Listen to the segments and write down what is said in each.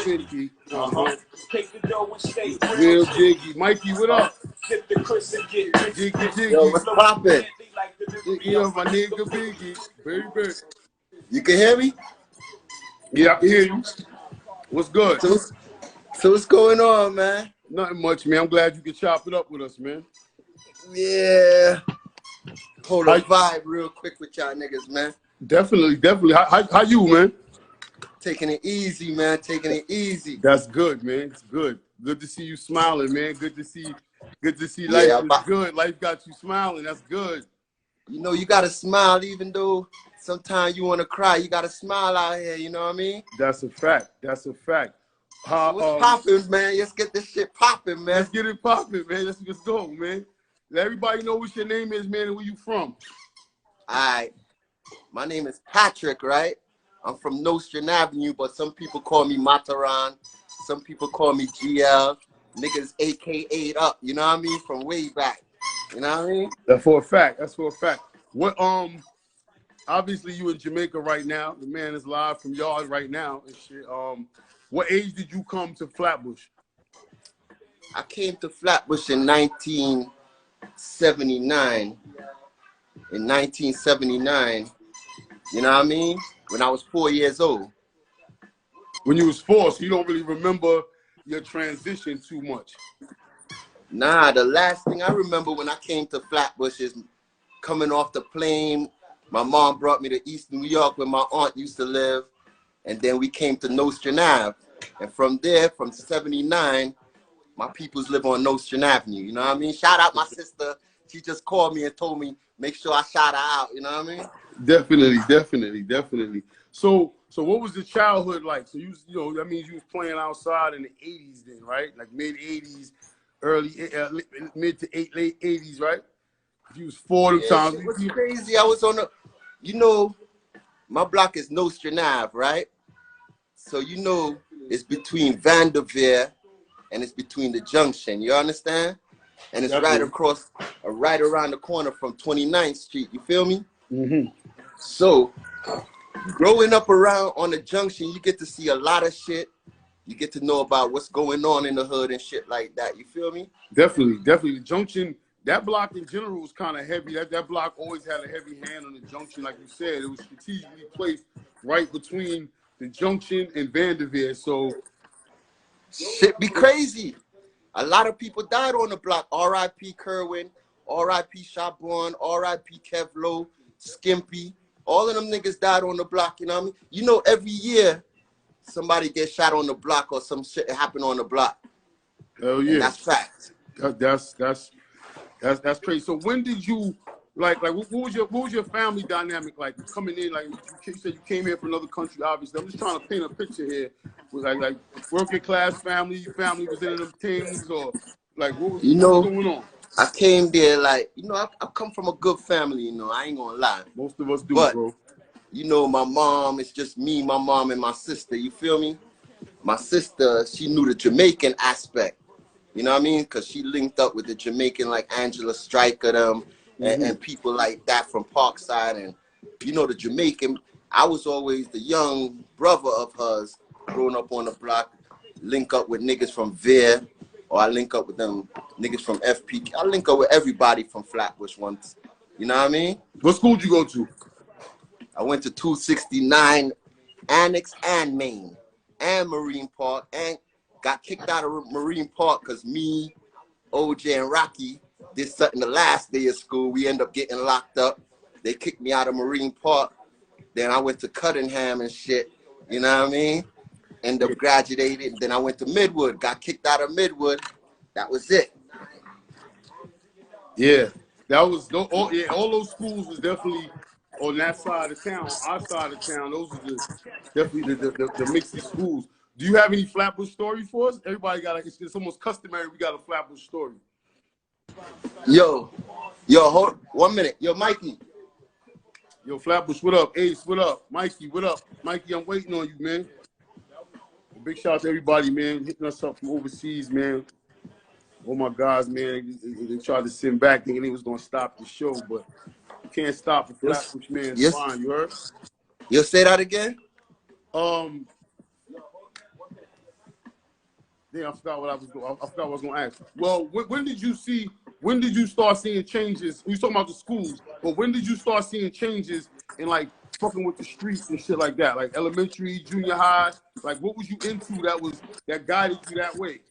50. Take the dough and stay real jiggy. Mikey, what up? Jiggy. Yo, what's poppin'? Yeah, my nigga Biggie. Baby. You can hear me? Yeah, I can hear you. What's good? So what's going on, man? Nothing much, man. I'm glad you could chop it up with us, man. Yeah. Hold a vibe real quick with y'all niggas, man. Definitely. How you, man? Taking it easy, man. Taking it easy. That's good, man. It's good. Good to see you smiling, man. Good to see life is good. Life got you smiling. That's good. You know, you gotta smile even though sometimes you wanna cry. You gotta smile out here, you know what I mean? That's a fact. That's a fact. What's poppin', man? Let's get this shit poppin', man. Let's get it poppin', man. Let's just go, man. Let everybody know what your name is, man, and where you from. Alright. My name is Patrick, right? I'm from Nostrand Avenue, but some people call me Mataran. Some people call me GL. Niggas AKA'd up, you know what I mean? From way back. You know what I mean? That's for a fact. That's for a fact. What obviously you in Jamaica right now. The man is live from yard right now and shit. What age did you come to Flatbush? I came to Flatbush in 1979. In 1979, you know what I mean? When I was 4 years old. When you was 4, so you don't really remember your transition too much. Nah, the last thing I remember when I came to Flatbush is coming off the plane. My mom brought me to East New York where my aunt used to live. And then we came to Nostrand Ave. And from there, from 79, my peoples live on Nostrand Avenue. You know what I mean? Shout out my sister. She just called me and told me, make sure I shout her out. You know what I mean? Definitely. So what was the childhood like? So you know, that means you was playing outside in the 80s then, right? Like mid 80s, early mid to late 80s, right? You was 4 times. It was crazy. I was on the, you know, my block is Nostrand Ave, right? So you know, it's between Vanderveer and it's between the junction. You understand? And it's right across, right around the corner from 29th Street. You feel me? Mm-hmm. So, growing up around on the junction, you get to see a lot of shit. You get to know about what's going on in the hood and shit like that. You feel me? Definitely. The junction, that block in general was kind of heavy. That block always had a heavy hand on the junction. Like you said, it was strategically placed right between the junction and Vanderveer. So, shit be crazy. A lot of people died on the block. R.I.P. Kerwin, R.I.P. Shabon, R.I.P. Kevlo, Skimpy. All of them niggas died on the block, you know what I mean? You know, every year, somebody gets shot on the block or some shit happen on the block. Hell yeah. And that's fact. That's crazy. So when did you, like what was your family dynamic like coming in? Like you said you came here from another country, obviously. I'm just trying to paint a picture here. Was like working class family was in them things, or like what was going on? I came there like, you know, I come from a good family, you know, I ain't gonna lie. Most of us do, but, bro. You know, my mom, it's just me, my mom, and my sister, you feel me? My sister, she knew the Jamaican aspect, you know what I mean? Because she linked up with the Jamaican, like Angela Striker, them, and people like that from Parkside. And, you know, the Jamaican, I was always the young brother of hers, growing up on the block, link up with niggas from Veer, or I link up with them niggas from FP. I link up with everybody from Flatbush once. You know what I mean? What school did you go to? I went to 269 Annex and Main and Marine Park, and got kicked out of Marine Park because me, OJ, and Rocky did something the last day of school. We ended up getting locked up. They kicked me out of Marine Park. Then I went to Cuttingham and shit. You know what I mean? Ended up graduating. Then I went to Midwood. Got kicked out of Midwood. That was it. Yeah, that was all those schools was definitely on that side of town. Our side of town, those are definitely the mixed schools. Do you have any Flatbush story for us? Everybody got it's almost customary. We got a Flatbush story. Yo, hold 1 minute. Yo, Mikey. Yo, Flatbush, what up? Ace, what up? Mikey, what up? Mikey, I'm waiting on you, man. A big shout out to everybody, man, hitting us up from overseas, man. Oh my guys, man, they tried to send back thinking they was gonna stop the show, but you can't stop the Flatbush, man. It's fine, you heard? You'll say that again? Damn, I forgot what I forgot what I was gonna ask. Well, when did you start seeing changes? We talking about the schools, but when did you start seeing changes in like fucking with the streets and shit like that? Like elementary, junior high, like what was you into that guided you that way?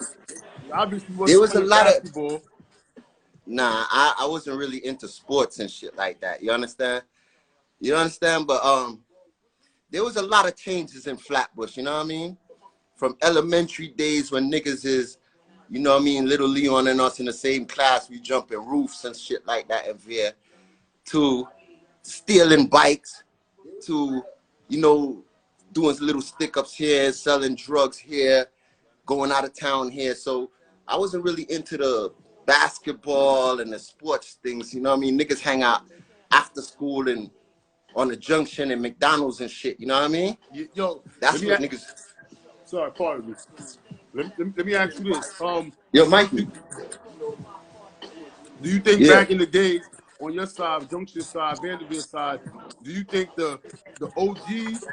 Obviously you There wasn't was a playing lot basketball. of, nah, I wasn't really into sports and shit like that. You understand? You understand? But there was a lot of changes in Flatbush, you know what I mean? From elementary days when niggas is, you know what I mean, little Leon and us in the same class, we jumping roofs and shit like that in there, to stealing bikes, to, you know, doing little stick-ups here, selling drugs here, going out of town here. So I wasn't really into the basketball and the sports things, you know what I mean? Niggas hang out after school and on the junction and McDonald's and shit, you know what I mean? Yo, That's what niggas... Sorry, pardon me. Let me ask you this. Yo, Mikey. Do you think back in the days, on your side, Junction side, Vanderbilt side, do you think the OGs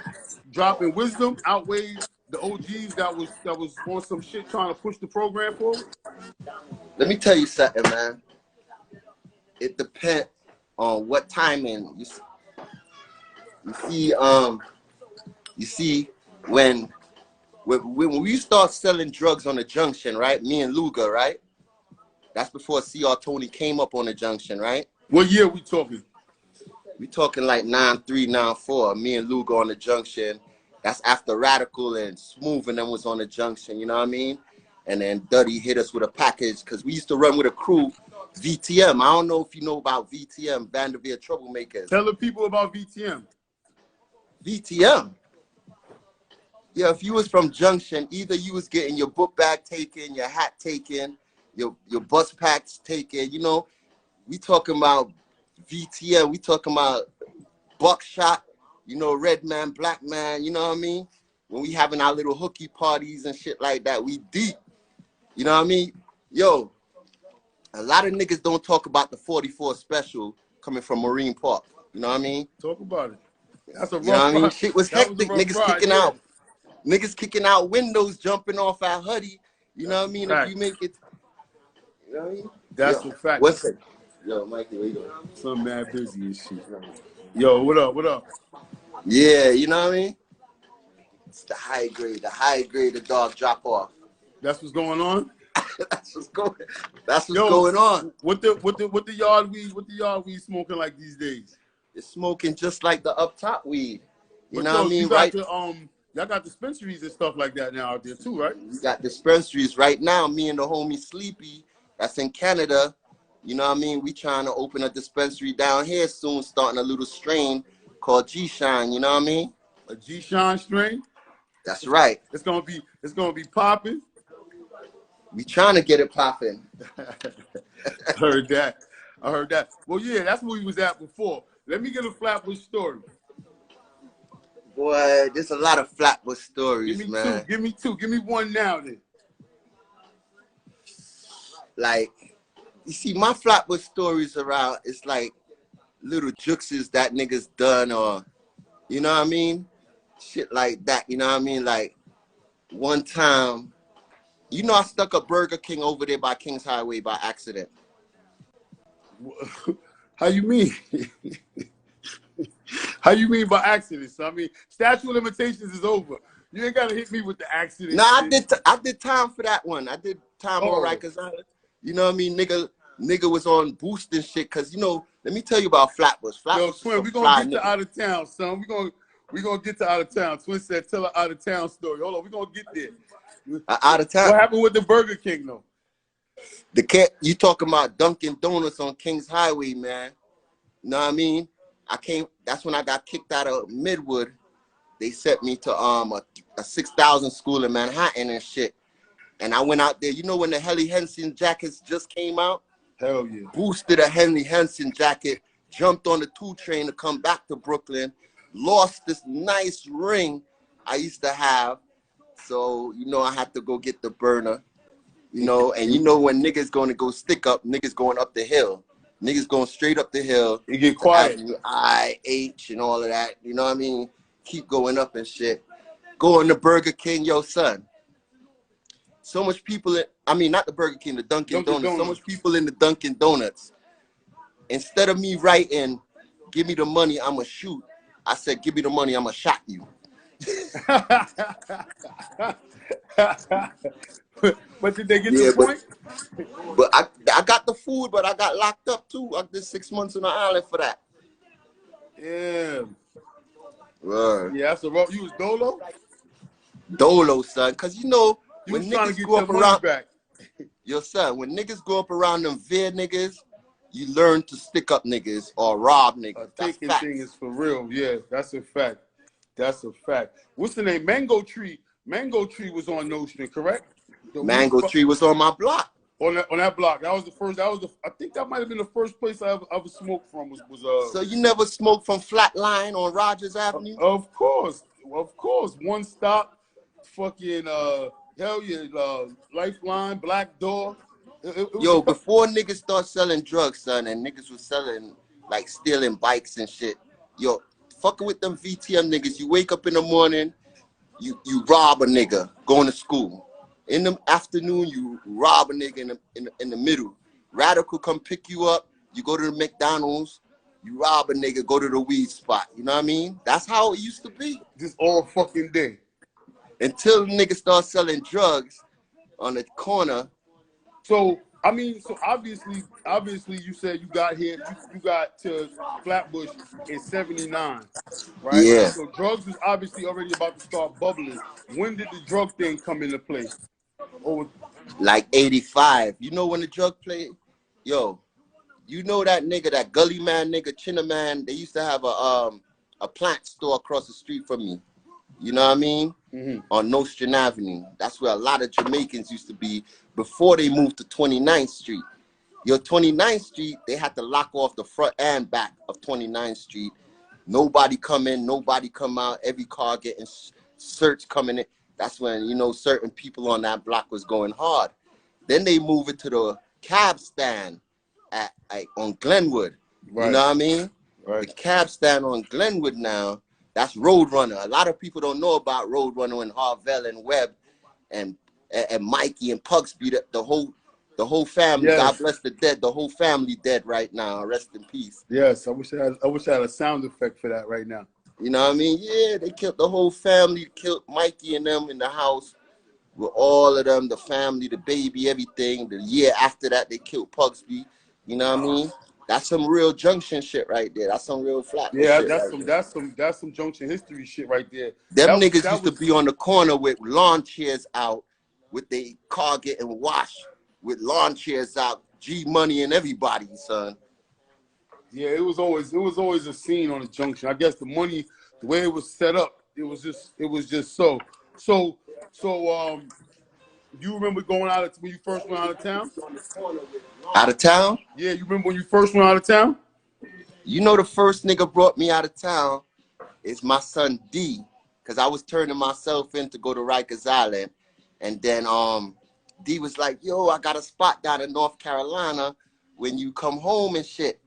dropping wisdom outweighed the OGs that was on some shit trying to push the program forward? Let me tell you something, man. It depends on what timing you see when we start selling drugs on the junction, right? Me and Luga, right? That's before CR Tony came up on the junction, right? What year we talking? We talking like 93, 94. Me and Luga on the junction. That's after Radical and Smooth and them was on the junction, you know what I mean? And then Duddy hit us with a package because we used to run with a crew, VTM. I don't know if you know about VTM, Vanderbilt Troublemakers. Tell the people about VTM. VTM. Yeah, if you was from Junction, either you was getting your book bag taken, your hat taken, your bus packs taken, you know. We talking about VTM, we talking about buckshot, you know, red man, black man, you know what I mean? When we having our little hooky parties and shit like that, we deep. You know what I mean? Yo, a lot of niggas don't talk about the 44 special coming from Marine Park. You know what I mean? Talk about it. That's a rough You know what I mean? ride. Shit was hectic. Niggas kicking out windows, jumping off our hoodie. You know what I mean? If you make it. You know what I mean? That's a fact. What's it? Yo, Mikey, where you going? Some mad busy and shit. Yo, what up? What up? Yeah, you know what I mean? It's the high grade the dog drop off. That's what's going on? That's what's going on. What the yard weed smoking like these days? It's smoking just like the up top weed. You know what I mean? You got y'all got dispensaries and stuff like that now out there too, right? We got dispensaries right now. Me and the homie Sleepy, that's in Canada. You know what I mean? We trying to open a dispensary down here soon, starting a little strain called G-Shine. You know what I mean? A G-Shine strain? That's right. It's gonna be popping. We trying to get it popping. I heard that. Well, yeah, that's where we was at before. Let me get a Flatbush story. Boy, there's a lot of Flatbush stories, man. Give me two. Give me one now, then. Like, you see, my Flatbush stories around, it's like little juxes that niggas done or, you know what I mean? Shit like that, you know what I mean? Like, one time, you know I stuck a Burger King over there by Kings Highway by accident. How you mean? How you mean by accidents? I mean, statute of limitations is over. You ain't gotta hit me with the accident. Nah, I did time for that one. I did time all right, cause you know what I mean, nigga was on boosting shit. Cause you know, let me tell you about Flatbush. Yo, Twin, we gonna get to out of town, son. We gonna get to out of town. Twin said, tell an out of town story. Hold on, we gonna get there. Out of town. What happened with the Burger King though? You talking about Dunkin' Donuts on Kings Highway, man? You know what I mean? That's when I got kicked out of Midwood. They sent me to a 6,000 school in Manhattan and shit. And I went out there. You know when the Helly Hansen jackets just came out? Hell yeah. Boosted a Helly Hansen jacket, jumped on the 2 train to come back to Brooklyn, lost this nice ring I used to have. So, you know, I had to go get the burner. You know, and you know when niggas going to go stick up, niggas going up the hill. Niggas going straight up the hill. You get quiet. IH and all of that. You know what I mean? Keep going up and shit. Going to Burger King, yo, son. so much people I mean, not the Burger King, the Dunkin' Donuts. So much people in the Dunkin' Donuts. Instead of me writing, give me the money, I'ma shoot, I said, give me the money, I'ma shot you. But did they get the point? But I got the food, but I got locked up too. I did 6 months on the island for that. Yeah. Yeah, that's a rough. You was dolo? Dolo, son. Because you know, You when was trying to niggas get grow your up money around, back. Yo, son, when niggas grow up around them veer niggas, you learn to stick up niggas or rob niggas. That's Taking facts. thing is for real. Yeah, that's a fact. That's a fact. What's the name? Mango Tree. Mango Tree was on Nostrand, correct? Mango Tree was on my block. On that block. That was the first. I think that might have been the first place I ever smoked from. Was So you never smoked from Flatline on Rogers Avenue? Of course. One stop. Fucking hell yeah. Lifeline, Black Door. Yo, before niggas start selling drugs, son, and niggas was selling, like, stealing bikes and shit, yo, fucking with them VTM niggas, you wake up in the morning, you rob a nigga going to school. In the afternoon, you rob a nigga in the middle. Radical come pick you up, you go to the McDonald's, you rob a nigga, go to the weed spot. You know what I mean? That's how it used to be. Just all fucking day. Until niggas start selling drugs on the corner. So I mean, so obviously, you said you got here, you got to Flatbush in '79, right? Yeah. So drugs was obviously already about to start bubbling. When did the drug thing come into play? Like 85. You know when the drug play? Yo, you know that nigga, that gully man nigga, Chinna man, they used to have a plant store across the street from me. You know what I mean? On Nostrand Avenue. That's where a lot of Jamaicans used to be before they moved to 29th Street. Your 29th Street, they had to lock off the front and back of 29th Street. Nobody come in, nobody come out. Every car getting searched coming in. That's when, you know, certain people on that block was going hard. Then they move it to the cab stand on Glenwood. Right. You know what I mean? Right. The cab stand on Glenwood now, that's Roadrunner. A lot of people don't know about Roadrunner and Harvell and Webb and Mikey and Pugsby. The whole family. Yes. God bless the dead. The whole family dead right now. Rest in peace. Yes, I wish I had a sound effect for that right now. You know what I mean? Yeah, they killed the whole family. Killed Mikey and them in the house with all of them, the family, the baby, everything. The year after that, they killed Pugsby. You know what I mean? That's some real junction shit right there. That's some real Flatbush shit. That's some junction history shit right there. Them niggas used to be on the corner with lawn chairs out, with their car getting washed, with lawn chairs out, G Money and everybody, son. Yeah, it was always a scene on the junction. I guess the way it was set up, it was just so. You remember going when you first went out of town? Out of town? Yeah, you remember when you first went out of town? You know the first nigga brought me out of town is my son D, because I was turning myself in to go to Rikers Island. And then D was like, yo, I got a spot down in North Carolina when you come home and shit.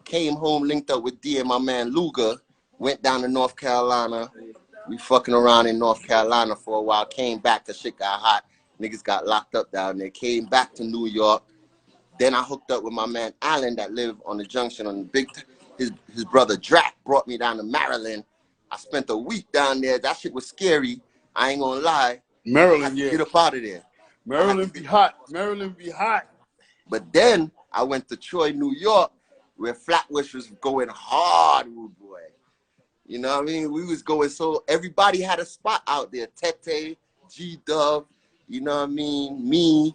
Came home, linked up with D and my man Luger, went down to North Carolina. We fucking around in North Carolina for a while, came back because shit got hot. Niggas got locked up down there, came back to New York. Then I hooked up with my man Allen that lived on the junction on the big, his brother Drac brought me down to Maryland. I spent a week down there. That shit was scary. I ain't gonna lie. Maryland, yeah. Get up out of there. Maryland be hot. Maryland be hot. But then I went to Troy, New York, where Flatbush was going hard, rude boy. You know what I mean? We was going, so everybody had a spot out there. Tete, G-Dub, you know what I mean? Me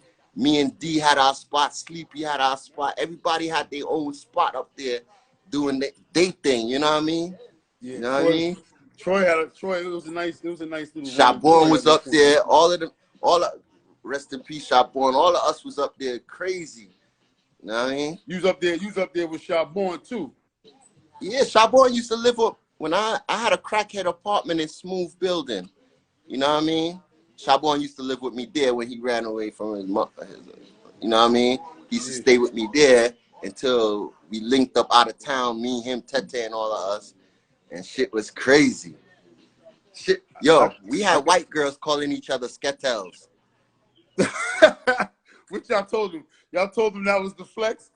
and D had our spot. Sleepy had our spot. Everybody had their own spot up there doing their thing. You know what I mean? Yeah, you know what I mean? Troy. It was a nice little. Chabon was up there. All of rest in peace, Chabon. All of us was up there crazy. You know what I mean? You was up there with Chabon too. Yeah, Chabon used to live up when I had a crackhead apartment in Smooth Building. You know what I mean? Chabon used to live with me there when he ran away from his mother. You know what I mean? He used to stay with me there until we linked up out of town, me, him, Tete, and all of us. And shit was crazy. Shit, yo, we had white girls calling each other skettels. What y'all told them? Y'all told them that was the flex?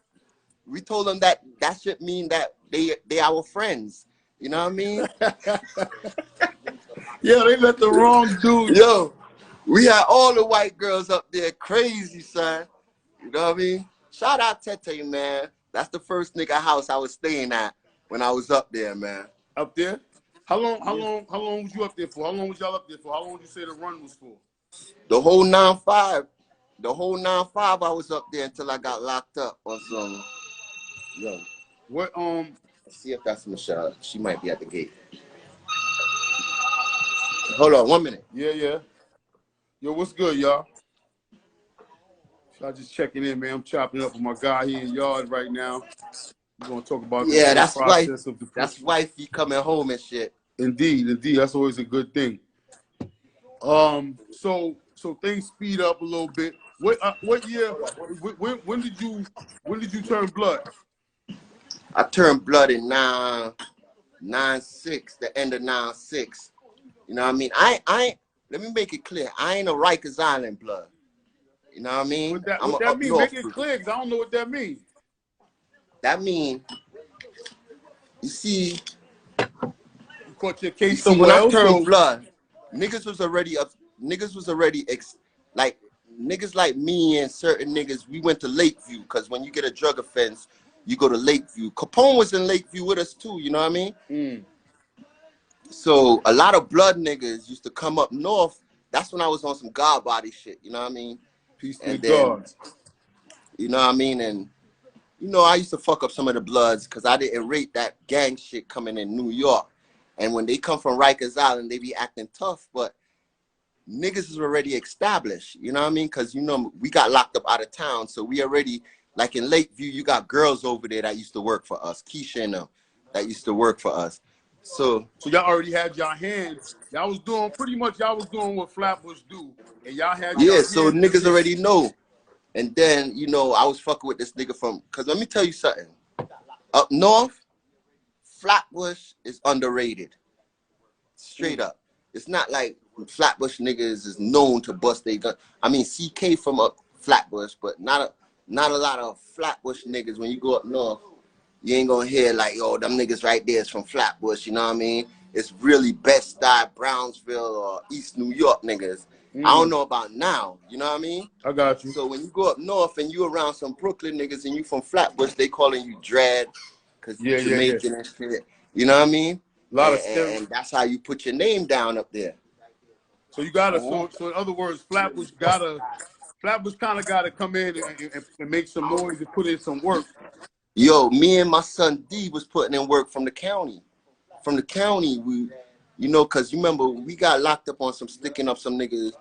We told them that should mean that they our friends. You know what I mean? Yeah, they let the wrong dude. Yo, we had all the white girls up there, crazy, son. You know what I mean? Shout out Tete, man. That's the first nigga house I was staying at when I was up there, man. Up there? How long was you up there for? How long was y'all up there for? How long would you say the run was for? The whole 9-5. The whole 9-5 I was up there until I got locked up or something. Yo. What Let's see if that's Michelle. She might be at the gate. Hold on 1 minute. Yeah. Yo, what's good, y'all? I just checking in, man. I'm chopping up with my guy here in yard right now. We're gonna talk about the process of the that's wifey coming home and shit. Indeed. That's always a good thing. So things speed up a little bit. What year? When did you turn blood? I turned blood in 9-6, the end of 9-6. You know what I mean? I let me make it clear. I ain't a Rikers Island blood. You know what I mean? What that mean? Make it clear, because I don't know what that means. That mean, you see, you caught your case when I turned blood, niggas was already like niggas like me and certain niggas, we went to Lakeview, because when you get a drug offense, you go to Lakeview. Capone was in Lakeview with us too, you know what I mean? Mm. So a lot of blood niggas used to come up north. That's when I was on some God body shit, you know what I mean? Peace to the gods. You know what I mean? And you know, I used to fuck up some of the bloods because I didn't rate that gang shit coming in New York. And when they come from Rikers Island, they be acting tough, but niggas is already established, you know what I mean? Because, you know, we got locked up out of town, so we already, like in Lakeview, you got girls over there that used to work for us, Keisha and them, that used to work for us. So y'all already had y'all hands. Y'all was doing what Flatbush do, and y'all had so niggas already know. And then, you know, I was fucking with this nigga from, because let me tell you something. Up north, Flatbush is underrated. Straight up. It's not like Flatbush niggas is known to bust their gun. I mean, CK from up Flatbush, but not a lot of Flatbush niggas. When you go up north, you ain't gonna hear like, yo, them niggas right there is from Flatbush, you know what I mean? It's really Bed-Stuy, Brownsville, or East New York niggas. I don't know about now, you know what I mean? I got you. So when you go up north and you around some Brooklyn niggas and you from Flatbush, they calling you Dread, because you Jamaican and shit. You know what I mean? And that's how you put your name down up there. So you gotta, so in other words, Flatbush kind of gotta come in and make some noise and put in some work. Yo, me and my son D was putting in work from the county. From the county, we, you know, because you remember we got locked up on some sticking up some niggas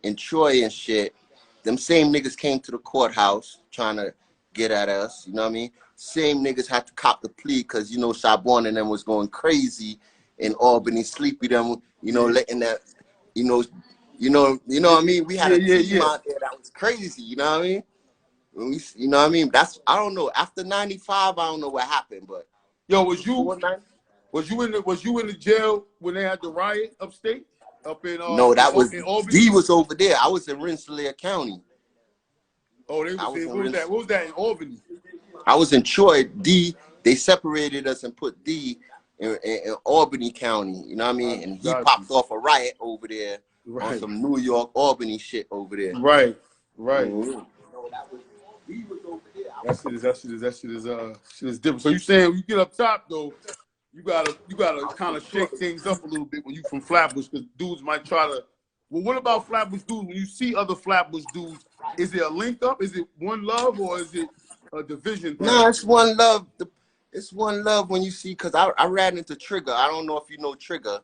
in Troy and shit. Them same niggas came to the courthouse trying to get at us, you know what I mean? Same niggas had to cop the plea because, you know, Shabon and them was going crazy in Albany, Sleepy them, you know, letting that, you know what I mean? We had a team out there that was crazy, you know what I mean? When we, you know what I mean? That's, I don't know. After 95, I don't know what happened, but yo, was you in the jail when they had the riot upstate? Up in no, that was Albany? D was over there. I was in Rensselaer County. Oh, they was what was that in Albany? I was in Troy. D, they separated us and put D in Albany County. You know what I mean? And he popped off a riot over there on some New York Albany shit over there. Right. Mm-hmm. That shit is different. So you saying when you get up top though, you gotta kind of shake things up a little bit when you from Flatbush, because dudes might try to. Well, what about Flatbush dudes? When you see other Flatbush dudes, is it a link up? Is it one love or is it a division? No, it's one love. It's one love when you see, because I ran into Trigger. I don't know if you know Trigger.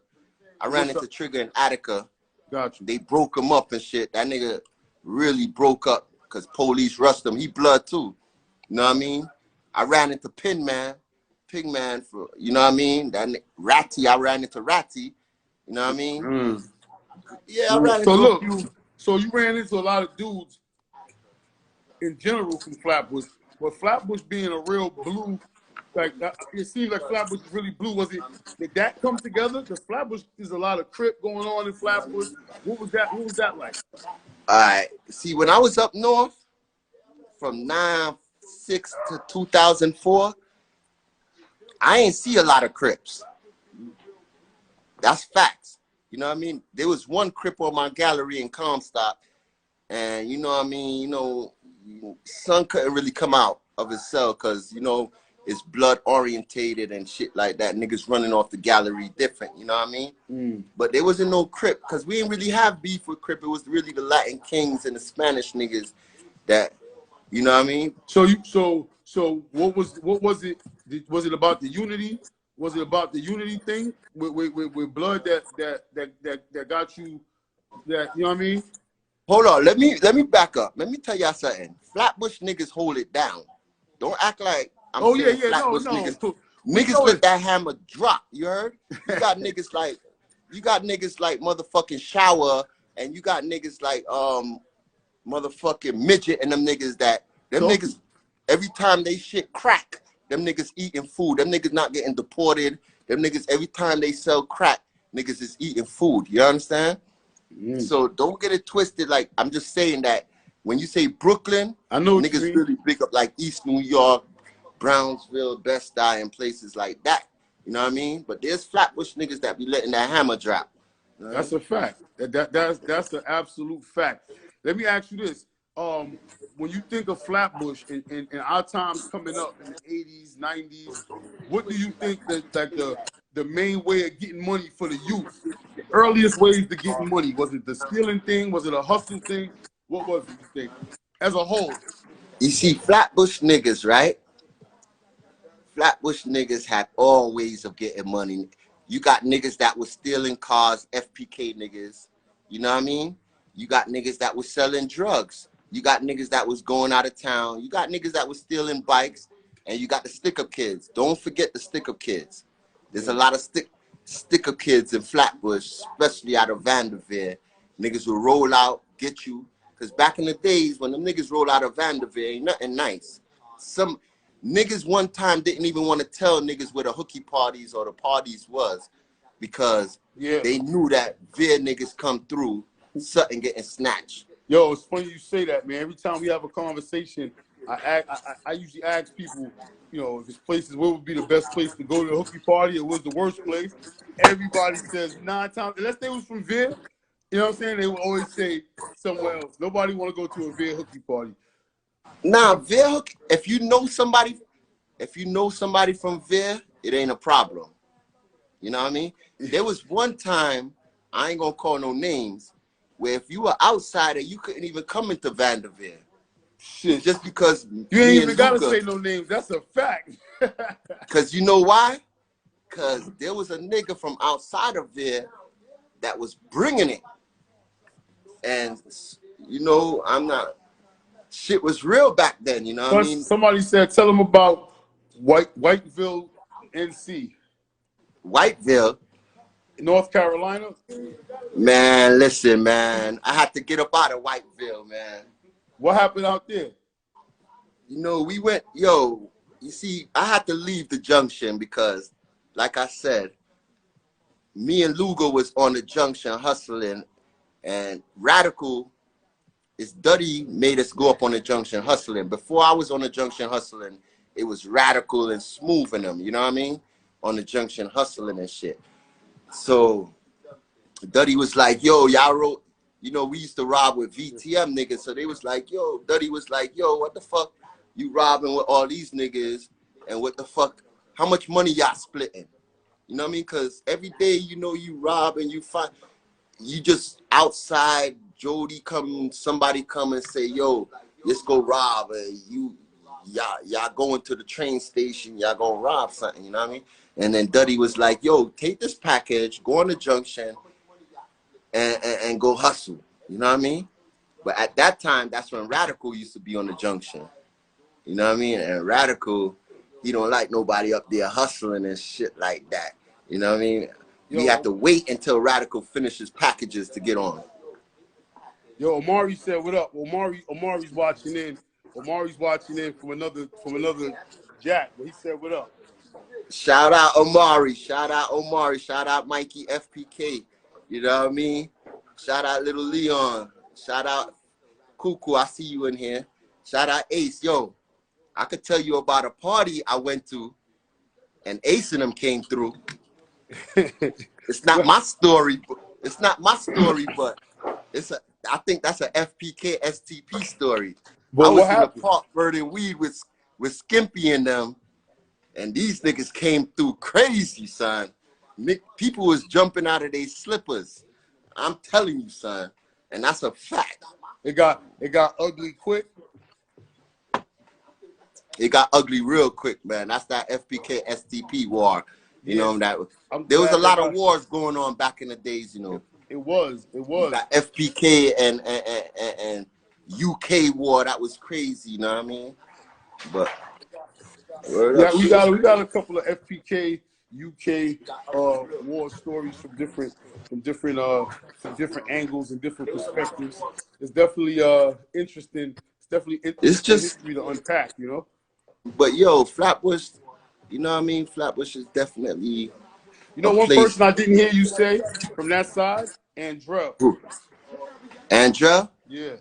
I ran into Trigger in Attica. Gotcha. They broke him up and shit. That nigga really broke up because police rushed him. He blood too. You know what I mean? I ran into Pigman for, you know what I mean? That Ratty, I ran into Ratty. You know what I mean? Yeah, I ran into a few. So you ran into a lot of dudes in general from Flatbush. But Flatbush being a real blue, like it seems like Flatbush is really blue. Did that come together? Because Flatbush, there's a lot of Crip going on in Flatbush. What was that like? All right. See, when I was up north from 96 to 2004, I ain't see a lot of Crips. That's facts. You know what I mean? There was one Crip on my gallery in Comstock, and you know what I mean? You know, son couldn't really come out of his cell because, you know, it's blood orientated and shit like that. Niggas running off the gallery different, you know what I mean? But there wasn't no Crip because we didn't really have beef with Crip. It was really the Latin Kings and the Spanish niggas that, you know what I mean? So what was it? Was it about the unity? Was it about the unity thing with blood that got you that, you know what I mean? Hold on, let me back up. Let me tell y'all something. Flatbush niggas hold it down. Don't act like I'm saying Flatbush niggas. Niggas let that hammer drop. You heard? You got niggas like motherfucking Shower, and you got niggas like motherfucking Midget, and them niggas niggas every time they shit crack, them niggas eating food. Them niggas not getting deported. Them niggas every time they sell crack, niggas is eating food. You understand? So don't get it twisted. Like, I'm just saying that when you say Brooklyn, I know niggas really big up like East New York, Brownsville, Bed-Stuy, and places like that. You know what I mean? But there's Flatbush niggas that be letting that hammer drop. Right? That's a fact. That's an absolute fact. Let me ask you this. When you think of Flatbush and our times coming up in the 80s, 90s, what do you think that the main way of getting money for the youth? The earliest ways to getting money? Was it the stealing thing? Was it a hustle thing? What was it, you think? As a whole. You see, Flatbush niggas, right? Flatbush niggas had all ways of getting money. You got niggas that was stealing cars, FPK niggas. You know what I mean? You got niggas that was selling drugs. You got niggas that was going out of town. You got niggas that was stealing bikes. And you got the stick-up kids. Don't forget the stick-up kids. There's a lot of stick-up kids in Flatbush, especially out of Vanderveer. Niggas will roll out, get you. Because back in the days, when them niggas roll out of Vanderveer, ain't nothing nice. Some niggas one time didn't even want to tell niggas where the hooky parties or the parties was because they knew that Veer niggas come through, something getting snatched. Yo, it's funny you say that, man. Every time we have a conversation, I usually ask people, you know, if it's places, where would be the best place to go to a hooky party or what's the worst place? Everybody says 9 times, unless they was from Veer, you know what I'm saying? They would always say somewhere else. Nobody want to go to a Veer hooky party. Nah, Veer hooky, if you know somebody from Veer, it ain't a problem. You know what I mean? There was one time, I ain't gonna call no names, where if you were outsider, you couldn't even come into Vanderveer. Shit, just because you ain't even gotta say no names. That's a fact. Cause you know why? Cause there was a nigga from outside of there that was bringing it, and you know, shit was real back then. You know what I mean? Somebody said, tell them about Whiteville, NC. Whiteville, North Carolina. Man, listen, man. I had to get up out of Whiteville, man. What happened out there? You know, we went, you see, I had to leave the junction because, like I said, me and Lugo was on the junction hustling, and Radical is Duddy made us go up on the junction hustling. Before I was on the junction hustling, it was Radical and Smooth in them, you know what I mean? On the junction hustling and shit. So Duddy was like, yo, y'all wrote, you know, we used to rob with VTM niggas. So they was like, yo, Duddy was like, yo, what the fuck you robbing with all these niggas? And what the fuck, how much money y'all splitting? You know what I mean? Because every day, you know, you rob and you find, you just outside, Jody somebody come and say, yo, let's go rob. And y'all going to the train station, y'all gonna rob something, you know what I mean? And then Duddy was like, yo, take this package, go on the junction, and go hustle, you know what I mean? But at that time, that's when Radical used to be on the junction, you know what I mean? And Radical, he don't like nobody up there hustling and shit like that, you know what I mean? We have to wait until Radical finishes packages to get on. Yo, Omari said, what up? Omari's watching in. Omari's watching in from another Jack, but he said, what up? Shout out Omari, shout out Mikey FPK, you know what I mean? Shout out Little Leon, shout out Cool. I see you in here. Shout out Ace. Yo, I could tell you about a party I went to, and Ace and them came through. It's not my story. It's not my story, but I think that's a FPK STP story. But I what was in the happened? park burning weed with Skimpy and them, and these niggas came through crazy, son. People was jumping out of their slippers. I'm telling you, son, and that's a fact. It got ugly quick. It got ugly real quick, man. That's that FPK STP war. You know that there was a lot of wars going on back in the days. You know, it was. You got FPK and UK war. That was crazy. You know what I mean? But yeah, we got a couple of FPK UK war stories from different angles and different perspectives. It's definitely interesting. It's definitely interesting history to unpack, you know. But yo, Flatbush, you know what I mean? Flatbush is definitely. You know, one person I didn't hear you say from that side, Andrell. Andrell? Yeah.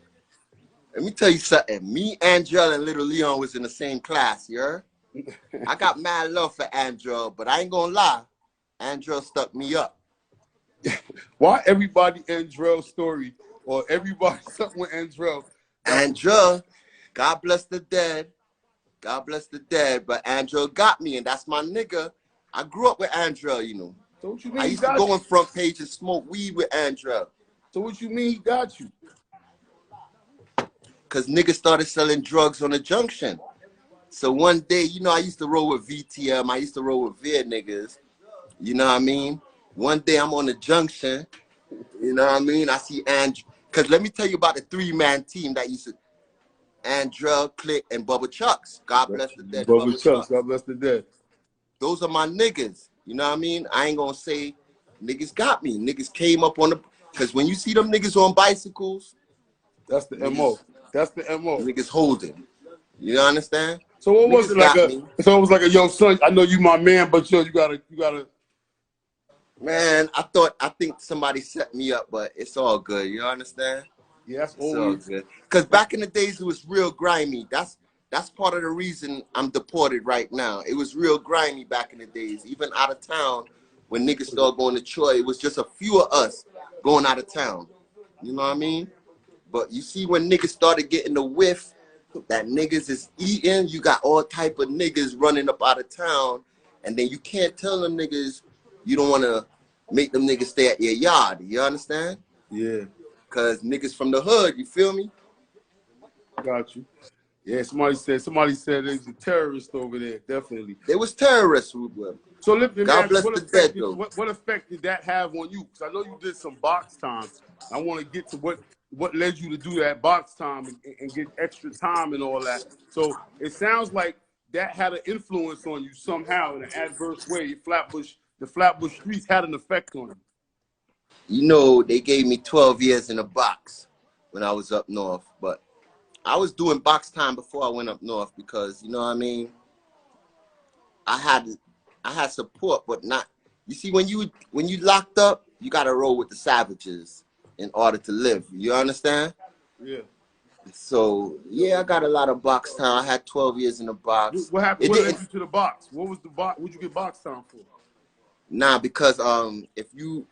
Let me tell you something. Me, Andrell, and Little Leon was in the same class, you heard? I got mad love for Andrell, but I ain't gonna lie. Andrell stuck me up. Why everybody Andrell story or everybody something with Andrell? Andrell, God bless the dead. God bless the dead, but Andrell got me, and that's my nigga. I grew up with Andrell, you know. So what you mean I used to go on front page and smoke weed with Andrell. So what you mean he got you? Because niggas started selling drugs on the junction. So one day, you know, I used to roll with VTM. I used to roll with Vid niggas. You know what I mean? One day I'm on the junction. You know what I mean? I see Andrell. Because let me tell you about the three-man team that used to. Andrell, Click, and Bubba Chucks. God bless the dead. Bubba Chucks, God bless the dead. Those are my niggas. You know what I mean? I ain't gonna say niggas got me. Niggas came up on the, because when you see them niggas on bicycles, that's the MO. That's the MO. Niggas holding. You understand? So what was it like so it was like a young son, I know you my man, but yo, you gotta Man, I think somebody set me up, but it's all good. You understand? Yeah, that's always all good. Because back in the days, it was real grimy. That's part of the reason I'm deported right now. It was real grimy back in the days. Even out of town, when niggas started going to Troy, it was just a few of us going out of town. You know what I mean? But you see, when niggas started getting the whiff that niggas is eating, you got all type of niggas running up out of town, and then you can't tell them niggas you don't want to make them niggas stay at your yard. You understand? Yeah. Because niggas from the hood, you feel me? Got you. Yeah, somebody said there's a terrorist over there, definitely. There was terrorists. So listen, God man, bless the dead, though. What effect did that have on you? Because I know you did some box time. I want to get to what led you to do that box time and get extra time and all that. So it sounds like that had an influence on you somehow in an adverse way. The Flatbush streets had an effect on you. You know, they gave me 12 years in a box when I was up north, but I was doing box time before I went up north because, you know what I mean? I had support, but not. You see, when you locked up, you got to roll with the savages in order to live. You understand? Yeah. So, yeah, I got a lot of box time. I had 12 years in the box. What happened? What led you to the box? What was the box? What'd you get box time for? Nah, because if you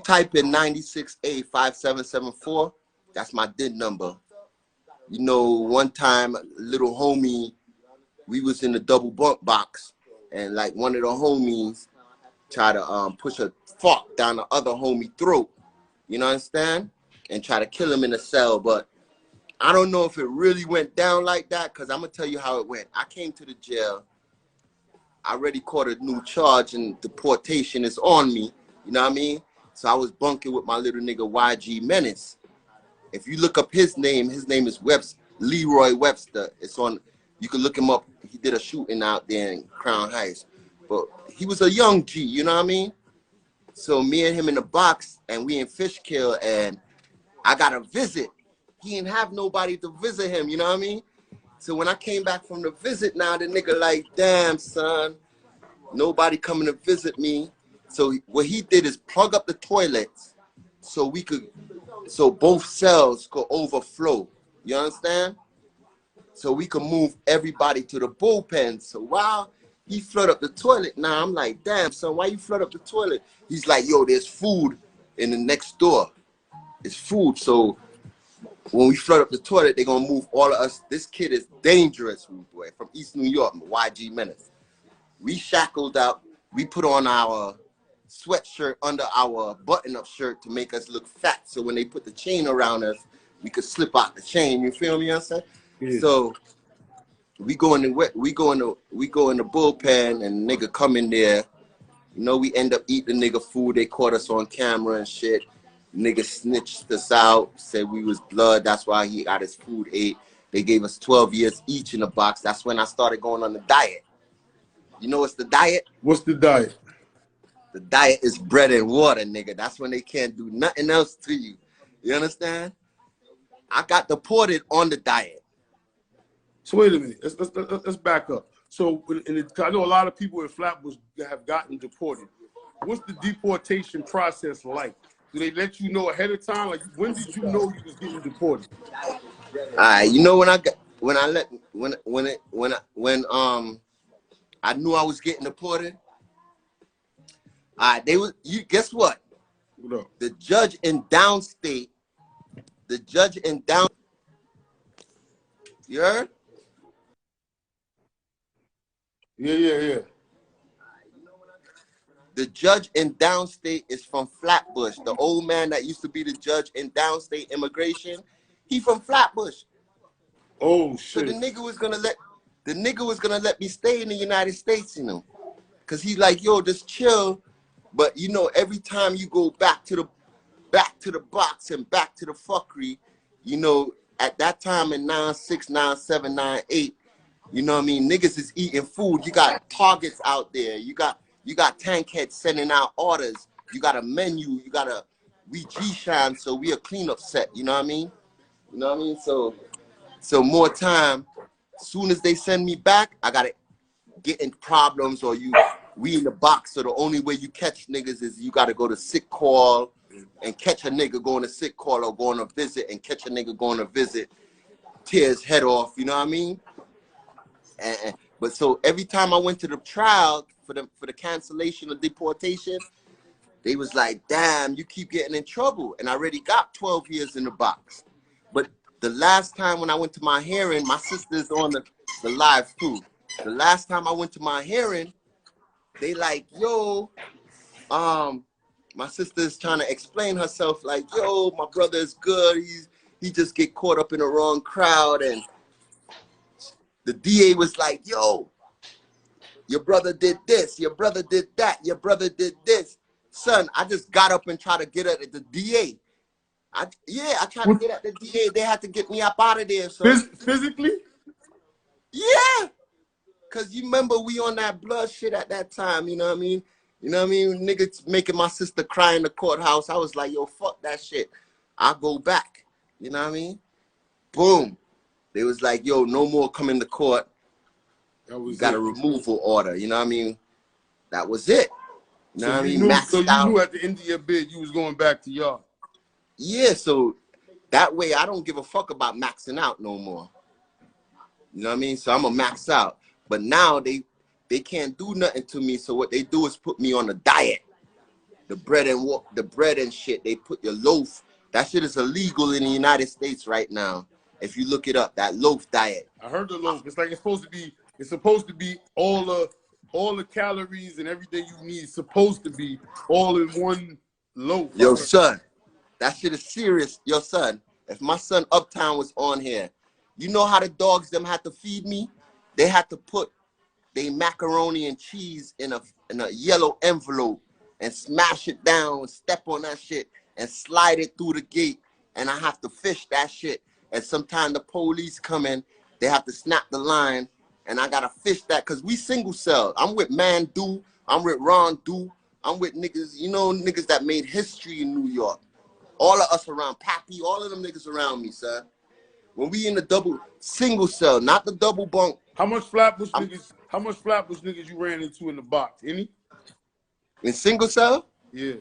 type in 96A5774, that's my DIN number. You know, one time, little homie, we was in the double bunk box, and like one of the homies tried to push a fork down the other homie throat. You know what I'm saying? And try to kill him in the cell, but I don't know if it really went down like that, because I'm going to tell you how it went. I came to the jail. I already caught a new charge, and deportation is on me. You know what I mean? So I was bunking with my little nigga YG Menace. If you look up his name is Leroy Webster. It's on, you can look him up. He did a shooting out there in Crown Heights. But he was a young G, you know what I mean? So me and him in the box, and we in Fishkill, and I got a visit. He didn't have nobody to visit him, you know what I mean? So when I came back from the visit, now the nigga like, damn, son, nobody coming to visit me. So what he did is plug up the toilets so both cells could overflow. You understand? So we can move everybody to the bullpen. So while he flood up the toilet, now I'm like, damn, son, why you flood up the toilet? He's like, yo, there's food in the next door. It's food. So when we flood up the toilet, they're gonna move all of us. This kid is dangerous, boy, from East New York, YG Menace. We shackled up. We put on our sweatshirt under our button-up shirt to make us look fat. So when they put the chain around us, we could slip out the chain. You feel me? You know what I'm saying? Yeah. So we go in the bullpen, and nigga come in there. You know, we end up eating the nigga food. They caught us on camera and shit. Nigga snitched us out, said we was blood. That's why he got his food ate. They gave us 12 years each in the box. That's when I started going on the diet. You know what's the diet? What's the diet? The diet is bread and water, nigga. That's when they can't do nothing else to you. You understand? I got deported on the diet. So wait a minute. Let's back up. So I know a lot of people in Flatbush have gotten deported. What's the deportation process like? Do they let you know ahead of time? Like, when did you know you was getting deported? You know, when I knew I was getting deported. Guess what? What up? The judge in downstate. You heard? Yeah. The judge in downstate is from Flatbush. The old man that used to be the judge in downstate immigration, he from Flatbush. Oh shit. So the nigga was gonna let me stay in the United States, you know. Cause he's like, yo, just chill. But you know, every time you go back to the box and back to the fuckery, you know, at that time in 96, 97, 98, you know what I mean, niggas is eating food. You got targets out there. You got tank heads sending out orders. You got a menu. We G-Shine, so we a cleanup set. You know what I mean? You know what I mean? So more time. Soon as they send me back, I gotta get in problems, or we in the box. So the only way you catch niggas is you gotta go to sick call and catch a nigga going to sick call, or going to visit and catch a nigga going to visit, tear his head off. You know what I mean? But so every time I went to the trial for the cancellation of deportation, they was like, damn, you keep getting in trouble. And I already got 12 years in the box. But the last time when I went to my hearing, my sister's on the live too. The last time I went to my hearing, they like, yo, my sister's trying to explain herself like, yo, my brother is good. He just get caught up in the wrong crowd. And the DA was like, yo, your brother did this, your brother did that, your brother did this. Son, I just got up and tried to get at the DA. I tried to get at the DA. They had to get me up out of there. So physically? Yeah. Cause you remember we on that blood shit at that time, you know what I mean? You know what I mean? Niggas making my sister cry in the courthouse. I was like, yo, fuck that shit. I'll go back. You know what I mean? Boom. They was like, yo, no more coming to court. You got a removal order. You know what I mean? That was it. You know what I mean? So you knew at the end of your bid you was going back to y'all. Yeah, so that way I don't give a fuck about maxing out no more. You know what I mean? So I'm going to max out. But now they can't do nothing to me. So what they do is put me on a diet. The bread and shit. They put your loaf. That shit is illegal in the United States right now. If you look it up, that loaf diet. I heard the loaf. It's like it's supposed to be all the calories and everything you need supposed to be all in one loaf. Yo, son, that shit is serious. Yo, son, if my son Uptown was on here, you know how the dogs them had to feed me? They had to put their macaroni and cheese in a yellow envelope and smash it down, step on that shit, and slide it through the gate. And I have to fish that shit. And sometimes the police come in, they have to snap the line, and I gotta fish that because we single cell. I'm with Man Do, I'm with Ron Do, I'm with niggas, you know, niggas that made history in New York. All of us around Pappy, all of them niggas around me, son. When we in the double single cell, not the double bunk. How much Flatbush niggas you ran into in the box? Any? In single cell? Yeah.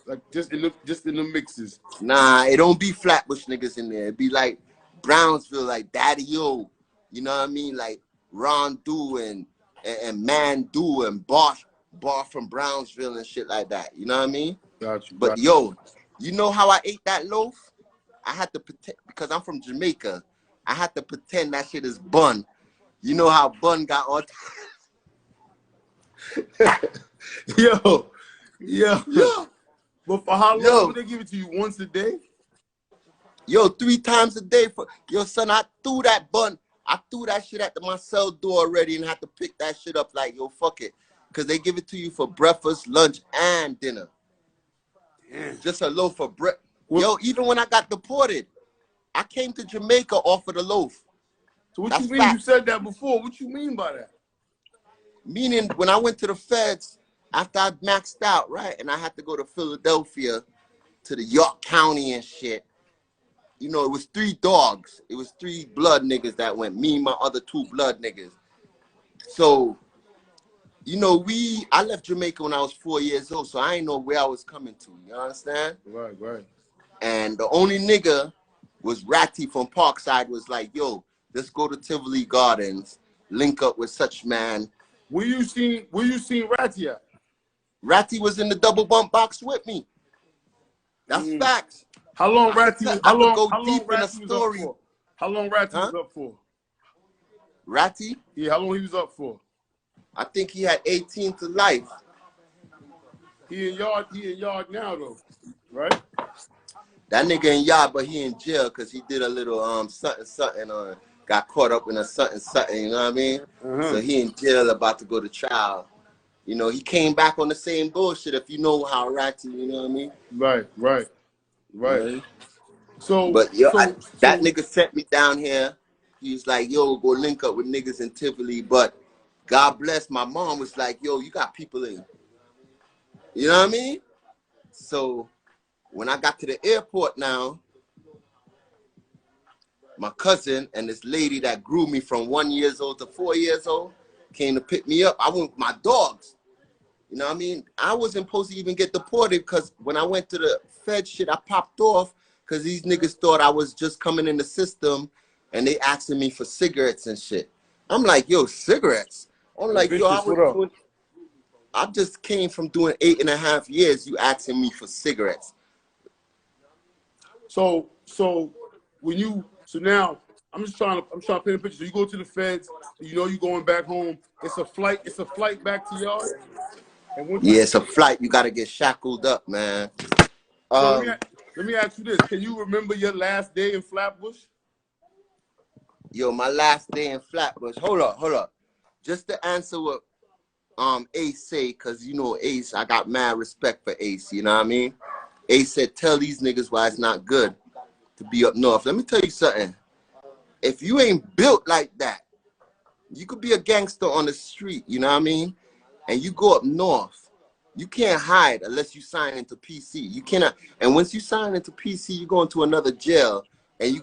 Like just in the mixes. Nah, it don't be Flatbush niggas in there. It be like Brownsville, like Daddy O, you know what I mean? Like Ron Do and Man Do and Bar from Brownsville and shit like that. You know what I mean? Got you. But yo, you know how I ate that loaf? I had to pretend, because I'm from Jamaica, I had to pretend that shit is bun. You know how bun got all Yo. But for how long would they give it to you? Once a day? Yo, 3 times a day. Yo, son, I threw that bun. I threw that shit at my cell door already and had to pick that shit up like, yo, fuck it. Because they give it to you for breakfast, lunch, and dinner. Damn. Just a loaf of bread. Yo, even when I got deported, I came to Jamaica off of the loaf. So what you mean? You said that before. What you mean by that? Meaning, when I went to the feds, after I maxed out, right, and I had to go to Philadelphia, to the York County and shit, you know, it was 3 dogs. It was 3 blood niggas that went, me and my other 2 blood niggas. So, you know, I left Jamaica when I was 4 years old, so I didn't know where I was coming to. You understand? Right. And the only nigga was Ratty from Parkside, was like, yo, let's go to Tivoli Gardens, link up with such man. Where you seen Ratty at? Ratty was in the double bump box with me. That's facts. How long Ratty was How long Ratty was up for? Ratty? Yeah, how long he was up for? I think he had 18 to life. He in yard now though, right? That nigga in yard, but he in jail because he did a little something or got caught up in a something, you know what I mean? So he in jail about to go to trial. You know, he came back on the same bullshit, if you know how Ratty, you know what I mean? Right. So, but yo, that nigga sent me down here. He's like, yo, go link up with niggas in Tivoli. But God bless, my mom was like, yo, you got people in. You know what I mean? So when I got to the airport now, my cousin and this lady that grew me from 1 year old to 4 years old came to pick me up. I went with my dogs. You know what I mean? I wasn't supposed to even get deported because when I went to the Fed shit, I popped off because these niggas thought I was just coming in the system and they asking me for cigarettes and shit. I'm like, yo, cigarettes? I'm like, yo, I just came from doing 8.5 years. You asking me for cigarettes? So now I'm trying to paint a picture. So you go to the feds, you know you going back home. It's a flight back to y'all. Yeah, it's a flight. You gotta get shackled up, man. So let me ask you this: can you remember your last day in Flatbush? Yo, my last day in Flatbush. Hold up. Just to answer what Ace say, cause you know Ace, I got mad respect for Ace. You know what I mean? Ace said, tell these niggas why it's not good to be up north. Let me tell you something. If you ain't built like that, you could be a gangster on the street. You know what I mean? And you go up north, you can't hide unless you sign into PC. You cannot. And once you sign into PC, you go into another jail. And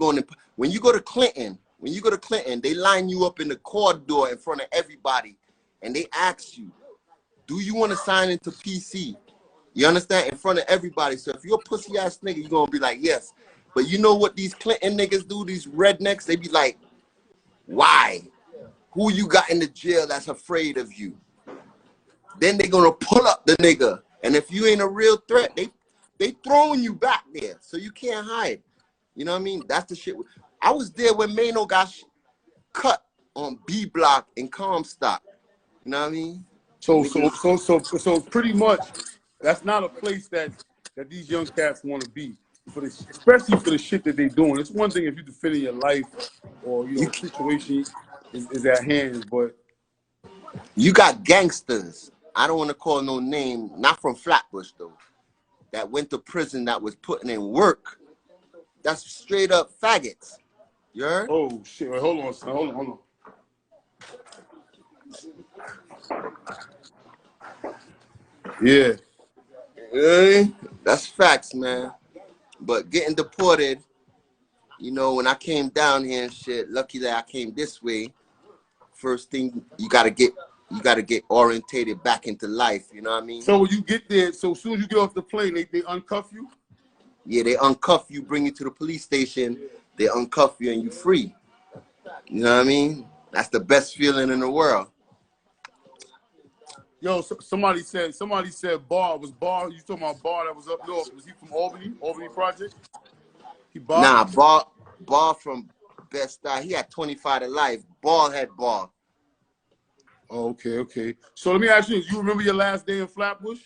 when you go to Clinton, they line you up in the corridor in front of everybody. And they ask you, do you want to sign into PC? You understand? In front of everybody. So if you're a pussy ass nigga, you're going to be like, yes. But you know what these Clinton niggas do, these rednecks? They be like, why? Who you got in the jail that's afraid of you? Then they're gonna pull up the nigga. And if you ain't a real threat, they throwing you back there. So you can't hide. You know what I mean? That's the shit. I was there when Mano got cut on B Block in Comstock. You know what I mean? So pretty much that's not a place that these young cats want to be. Especially for the shit that they doing. It's one thing if you defending your life or situation is at hand, but you got gangsters. I don't want to call no name, not from Flatbush though, that went to prison that was putting in work. That's straight up faggots. You heard? Oh shit! Wait, hold on, son. Hold on. Yeah. That's facts, man. But getting deported, you know, when I came down here and shit, lucky that I came this way. First thing, you gotta get orientated back into life. You know what I mean? So when you get there, so as soon as you get off the plane, they uncuff you? Yeah, they uncuff you, bring you to the police station. they uncuff you and you free. You know what I mean? That's the best feeling in the world. Yo, somebody said Bar was Bar. You talking about Bar that was up north? Was he from Albany? Albany Project? He Bar? Nah, Ball from Best Style. He had 25 to life. Ball had Ball. Oh, okay. So let me ask you remember your last day in Flatbush?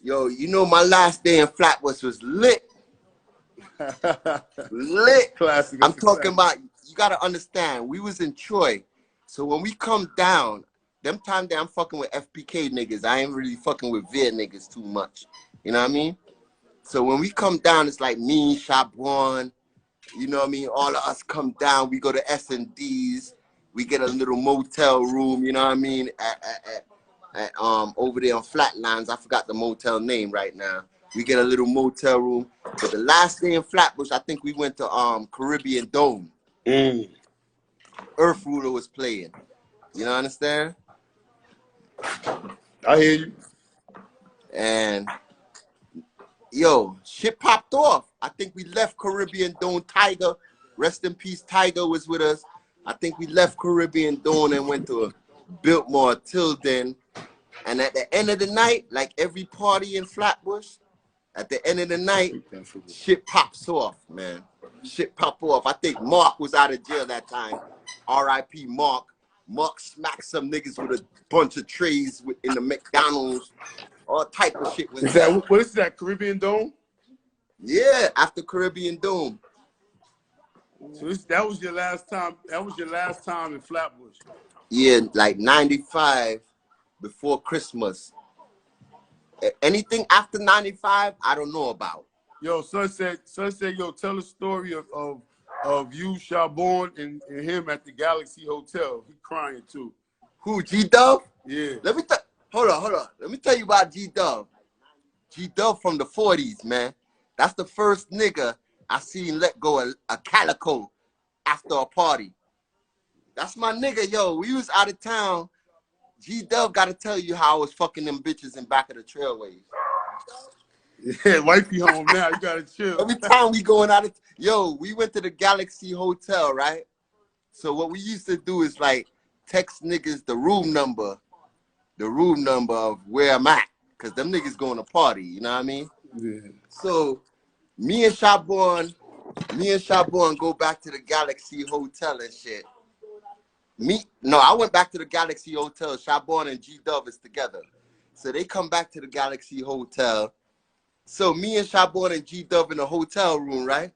Yo, you know my last day in Flatbush was lit. Lit. Classic. I'm talking about, you got to understand, we was in Troy. So when we come down, them time that I'm fucking with FPK niggas, I ain't really fucking with Viet niggas too much. You know what I mean? So when we come down, it's like me, Shabuan, you know what I mean? All of us come down, we go to S&D's, we get a little motel room, you know what I mean? At over there on Flatlines, I forgot the motel name right now. We get a little motel room. But the last day in Flatbush, I think we went to Caribbean Dome. Earth Ruler was playing. You know, understand? I hear you. And yo, shit popped off. I think we left Caribbean Dome. Tiger, rest in peace, Tiger was with us. I think we left Caribbean Dome and went to Biltmore till then. And at the end of the night, like every party in Flatbush, at the end of the night, shit pops off, man. Shit pop off. I think Mark was out of jail that time. R.I.P. Mark. Mark smacked some niggas with a bunch of trays in the McDonald's. All type of shit was that. What is that, Caribbean Dome? Yeah, after Caribbean Dome. So that was your last time. That was your last time in Flatbush. Yeah, like 95 before Christmas. Anything after 95, I don't know about. Yo, Sunset, yo, tell the story of you, Shabuan, and him at the Galaxy Hotel. He crying too. Who, G-Dub? Yeah. Hold on. Let me tell you about G-Dub. G-Dub from the 40s, man. That's the first nigga I seen let go a calico after a party. That's my nigga, yo. We was out of town. G-Dub got to tell you how I was fucking them bitches in back of the trailways. Yeah, wifey home now. You got to chill. Every time we going out of... Yo, we went to the Galaxy Hotel, right? So what we used to do is like text niggas the room number of where I'm at. Because them niggas going to party, you know what I mean? Yeah. So me and Shabuan go back to the Galaxy Hotel and shit. I went back to the Galaxy Hotel. Shabuan and G-Dub is together. So they come back to the Galaxy Hotel. So me and Shabuan and G-Dub in the hotel room, right?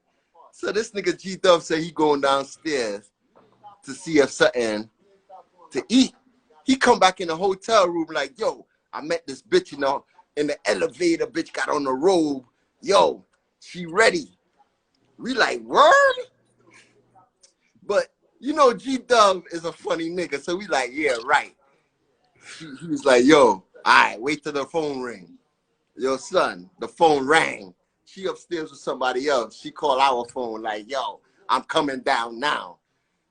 So this nigga G-Dub say he going downstairs to see if something to eat. He come back in the hotel room like, yo, I met this bitch, you know, in the elevator. Bitch got on the robe. Yo, she ready. We like, word? But you know, G-Dub is a funny nigga, so we like, yeah, right. He was like, yo, all right, wait till the phone ring. Yo, son, the phone rang. She upstairs with somebody else. She called our phone like, yo, I'm coming down now.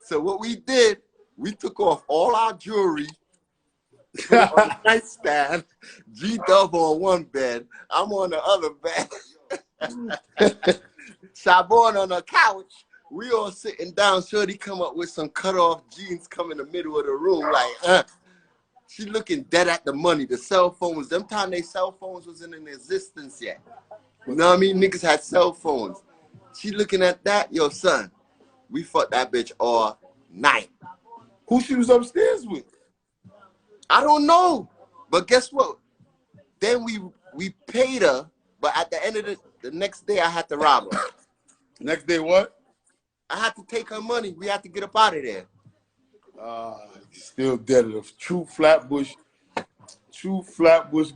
So what we did, we took off all our jewelry, put it on the nightstand, G-Dub on one bed, I'm on the other bed. Shabuan on the couch. We all sitting down. Shorty come up with some cut off jeans, come in the middle of the room like, She looking dead at the money. The cell phones, them time they cell phones wasn't in existence yet. You know what I mean? Niggas had cell phones. She looking at that. Yo, son, we fucked that bitch all night. Who she was upstairs with? I don't know. But guess what? Then we paid her, but at the end of the next day, I had to rob her. Next day what? I had to take her money. We had to get up out of there. Still dead. True Flatbush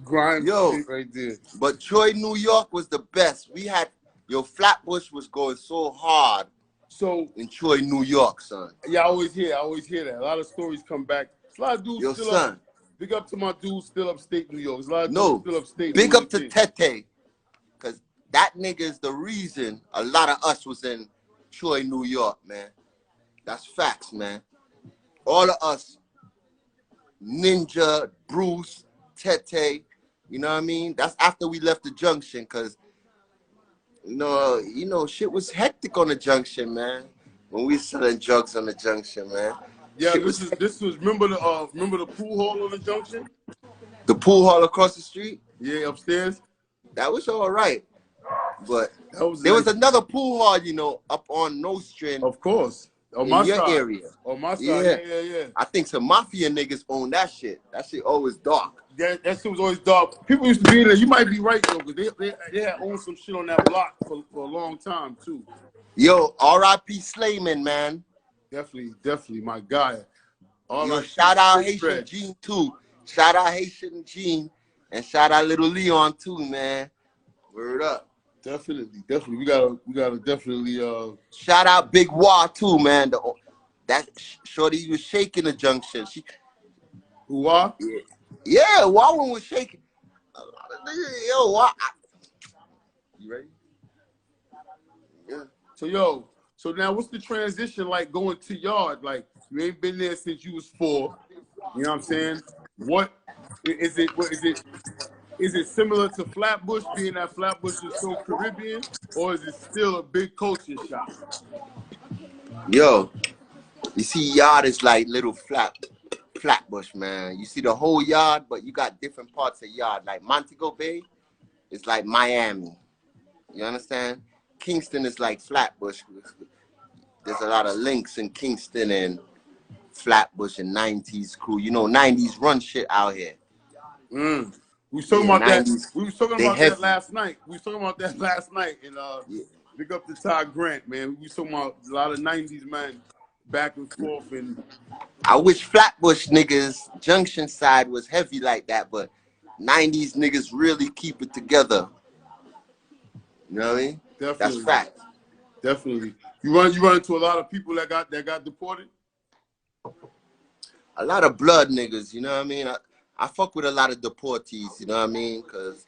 grind. Yo, right there. But Troy, New York was the best. We had, Flatbush was going so hard. So in Troy, New York, son. Yeah, I always hear that. A lot of stories come back. A lot of dudes still son. Up. Big up to my dudes still upstate New York. There's a lot of dudes still upstate. Big up to Tete. Because that nigga is the reason a lot of us was in Troy, New York, man. That's facts, man. All of us, Ninja, Bruce, Tete, you know what I mean? That's after we left the junction, because No, you know, shit was hectic on the junction, man. When we selling drugs on the junction, man. Yeah, Shit this was is this was remember the pool hall on the junction? the pool hall across the street. Yeah, upstairs. That was all right, but That was there was like, another pool hall, you know, up on Nostrand of course. On in my your side. area. On my side, Yeah, yeah. I think some mafia niggas own that shit. That shit always dark. That shit was always dark. People used to be in there. You might be right though, because they had owned some shit on that block for a long time too. Yo, R.I.P. Slayman, man. Definitely, my guy. Yo, shout out Haitian Gene too. Shout out Haitian Gene, and shout out Little Leon too, man. Word up. Definitely. We gotta definitely shout out Big Wah too, man. That shorty was shaking the junction. who are? Yeah, Wah was shaking. Yo, Wah. You ready? Yeah. So now what's the transition like going to yard? Like you ain't been there since you was 4. You know what I'm saying? What is it? Is it similar to Flatbush, being that Flatbush is so Caribbean, or is it still a big culture shock? Yo, you see, yard is like little Flatbush, man. You see the whole yard, but you got different parts of yard. Like Montego Bay is like Miami. You understand? Kingston is like Flatbush. There's a lot of links in Kingston and Flatbush and 90s crew. You know, 90s run shit out here. We was talking about 90s, that. We was talking about that last night. And pick up the Ty Grant, man. We was talking about a lot of 90s, man, back and forth. And I wish Flatbush niggas junction side was heavy like that, but 90s niggas really keep it together. You know what I mean? Definitely. That's fact. Definitely. You run into a lot of people that got deported? A lot of blood niggas, you know what I mean? I fuck with a lot of deportees, you know what I mean? Because,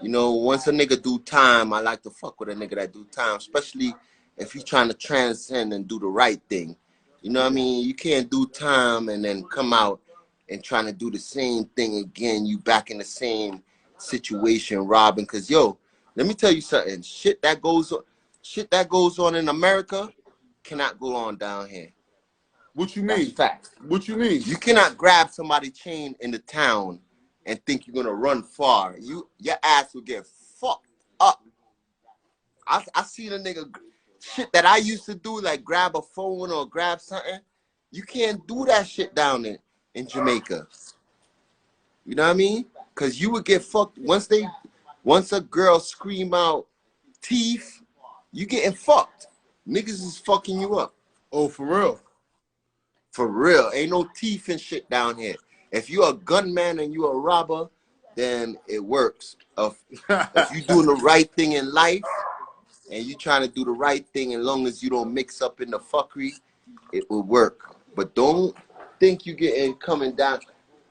you know, once a nigga do time, I like to fuck with a nigga that do time, especially if he's trying to transcend and do the right thing. You know what I mean? You can't do time and then come out and trying to do the same thing again. You back in the same situation, robbing. Because, yo, let me tell you something. Shit that goes on in America cannot go on down here. What you mean? That's fact. What you mean? You cannot grab somebody's chain in the town and think you're gonna run far. Your ass will get fucked up. I seen a nigga shit that I used to do, like grab a phone or grab something. You can't do that shit down in Jamaica. You know what I mean? Cause you would get fucked once a girl scream out teeth, you getting fucked. Niggas is fucking you up. Oh, for real? For real. Ain't no teeth and shit down here. If you're a gunman and you're a robber, then it works. If you doing the right thing in life and you trying to do the right thing, as long as you don't mix up in the fuckery, it will work. But don't think you getting coming down.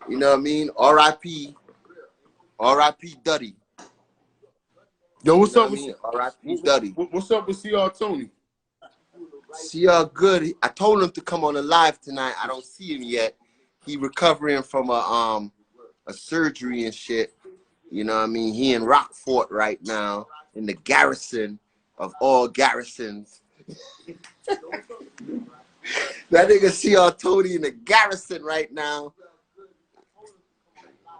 You know what I mean? R.I.P. Duddy. Yo, what's up with R.I.P. Duddy? What's up with CR Tony? CR good. I told him to come on the live tonight. I don't see him yet. He recovering from a surgery and shit. You know what I mean? He in Rockfort right now, in the garrison of all garrisons. That nigga CR Tony in the garrison right now.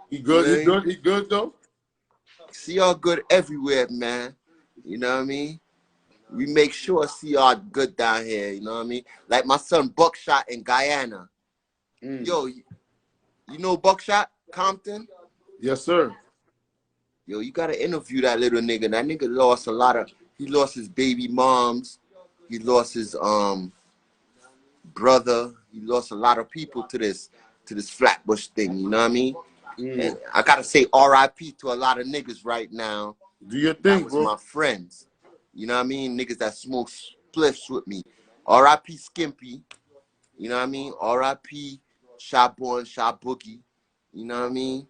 He good? He good though? CR good everywhere, man. You know what I mean? We make sure CR good down here, you know what I mean? Like my son Buckshot in Guyana. Yo, you know Buckshot, Compton? Yes, sir. Yo, you gotta interview that little nigga. That nigga lost he lost his baby moms. He lost his brother. He lost a lot of people to this Flatbush thing, you know what I mean? And I gotta say RIP to a lot of niggas right now. Do your thing, bro. My friends. You know what I mean? Niggas that smoke spliffs with me. R.I.P. Skimpy. You know what I mean? R.I.P. Shotborn, Shot Boogie. You know what I mean?